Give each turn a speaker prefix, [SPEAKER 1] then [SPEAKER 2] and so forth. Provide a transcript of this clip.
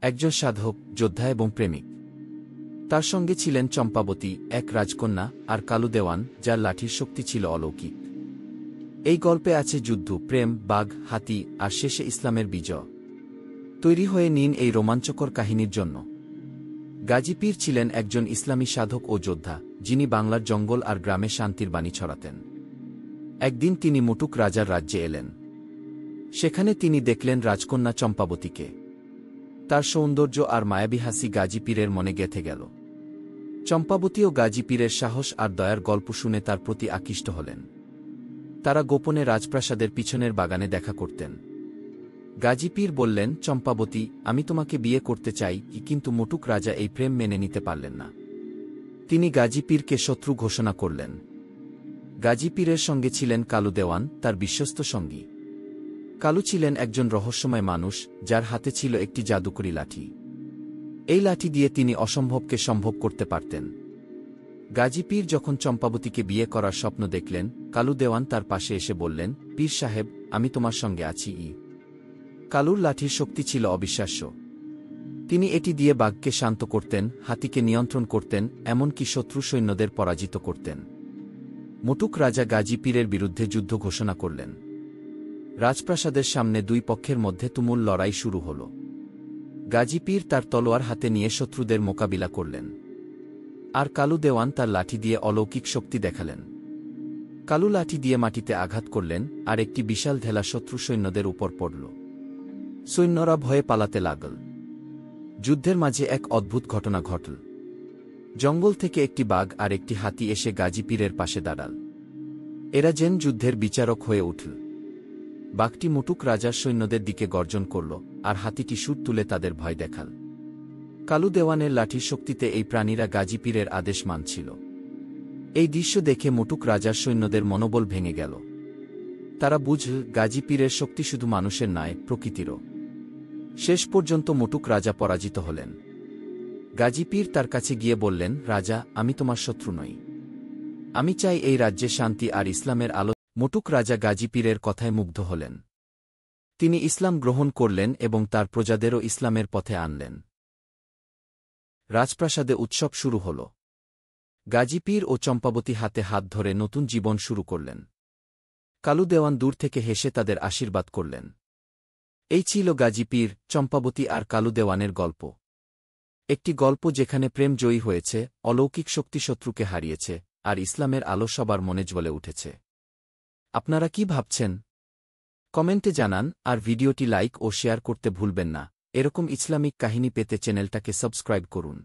[SPEAKER 1] একজন সাধক, যোদ্ধা এবং প্রেমিক। তার সঙ্গে ছিলেন চম্পাবতী, এক রাজকন্যা, আর কালু দেওয়ান, যার লাঠির শক্তি ছিল অলৌকিক। এই গল্পে আছে যুদ্ধ, প্রেম, বাঘ, হাতি, আর শেষে ইসলামের বিজয়। তৈরি হয়ে নিন এই রোমাঞ্চকর কাহিনীর জন্য। গাজী পীর ছিলেন একজন ইসলামী সাধক ও যোদ্ধা, যিনি বাংলার জঙ্গল আর গ্রামে শান্তির বাণী ছড়াতেন। একদিন তিনি মুটুক রাজার রাজ্যে এলেন। সেখানে তিনি দেখলেন রাজকন্যা চম্পাবতীকে। তার সৌন্দর্য আর মায়াবী হাসি গাজী পীরের মনে গেঁথে গেল। চম্পাবতীও গাজী পীরের সাহস আর দয়ার গল্প শুনে তার প্রতি আকৃষ্ট হলেন। তারা গোপনে রাজপ্রাসাদের পিছনের বাগানে দেখা করতেন। গাজী পীর বললেন, চম্পাবতী, আমি তোমাকে বিয়ে করতে চাই, কিন্তু মুটুক রাজা এই প্রেম মেনে নিতে পারলেন না। তিনি গাজী পীরকে শত্রু ঘোষণা করলেন। গাজী পীরের সঙ্গে ছিলেন কালু দেওয়ান, তার বিশ্বস্ত সঙ্গী। কালু ছিলেন একজন রহস্যময় মানুষ, যার হাতে ছিল একটি জাদুকরী লাঠি। এই লাঠি দিয়ে তিনি অসম্ভবকে সম্ভব করতে পারতেন। গাজী পীর যখন চম্পাবতীকে বিয়ে করার স্বপ্ন দেখলেন, কালু দেওয়ান তার পাশে এসে বললেন, পীর সাহেব, আমি তোমার সঙ্গে আছি। কালুর লাঠির শক্তি ছিল অবিশ্বাস্য। তিনি এটি দিয়ে বাঘকে শান্ত করতেন, হাতিকে নিয়ন্ত্রণ করতেন, এমনকি শত্রু সৈন্যদের পরাজিত করতেন। মুটুক রাজা গাজী পীরের বিরুদ্ধে যুদ্ধ ঘোষণা করলেন। রাজপ্রাসাদের সামনে দুই পক্ষের মধ্যে তুমুল লড়াই শুরু হল। গাজী পীর তার তলোয়ার হাতে নিয়ে শত্রুদের মোকাবিলা করলেন, আর কালু দেওয়ান তার লাঠি দিয়ে অলৌকিক শক্তি দেখালেন। কালু লাঠি দিয়ে মাটিতে আঘাত করলেন, আর একটি বিশাল ঢেলা শত্রু সৈন্যদের উপর পড়ল। সৈন্যরা ভয়ে পালাতে লাগল। যুদ্ধের মাঝে এক অদ্ভুত ঘটনা ঘটল। জঙ্গল থেকে একটি বাঘ আর একটি হাতি এসে গাজী পীরের পাশে দাঁড়াল। এরা যেন যুদ্ধের বিচারক হয়ে উঠল। বাঘটি মুটুক রাজার সৈন্যদের দিকে গর্জন করল, আর হাতিটি সুর তুলে তাদের ভয় দেখাল। কালু দেওয়ানের লাঠির শক্তিতে এই প্রাণীরা গাজী পীরের আদেশ মানছিল। এই দৃশ্য দেখে মুটুক রাজার সৈন্যদের মনোবল ভেঙে গেল। তারা বুঝল, গাজী পীরের শক্তি শুধু মানুষের নয়, প্রকৃতিরও। শেষ পর্যন্ত মুটুক রাজা পরাজিত হলেন। গাজী পীর তার কাছে গিয়ে বললেন, রাজা, আমি তোমার শত্রু নই। আমি চাই এই রাজ্যে শান্তি আর ইসলামের আলো। মুটুক রাজা গাজী পীরের কথায় মুগ্ধ হলেন। তিনি ইসলাম গ্রহণ করলেন এবং তার প্রজাদেরও ইসলামের পথে আনলেন। রাজপ্রাসাদে উৎসব শুরু হল। গাজী পীর ও চম্পাবতী হাতে হাত ধরে নতুন জীবন শুরু করলেন। কালু দেওয়ান দূর থেকে হেসে তাদের আশীর্বাদ করলেন। এই ছিল গাজী পীর, চম্পাবতী আর কালু দেওয়ানের গল্প। একটি গল্প যেখানে প্রেম জয়ী হয়েছে, অলৌকিক শক্তি শত্রুকে হারিয়েছে, আর ইসলামের আলো সবার মনে জ্বলে উঠেছে। আপনারা কি ভাবছেন? কমেন্টে জানান, আর ভিডিওটি লাইক ও শেয়ার করতে ভুলবেন না। এরকম ইসলামিক কাহিনী পেতে চ্যানেলটাকে সাবস্ক্রাইব করুন।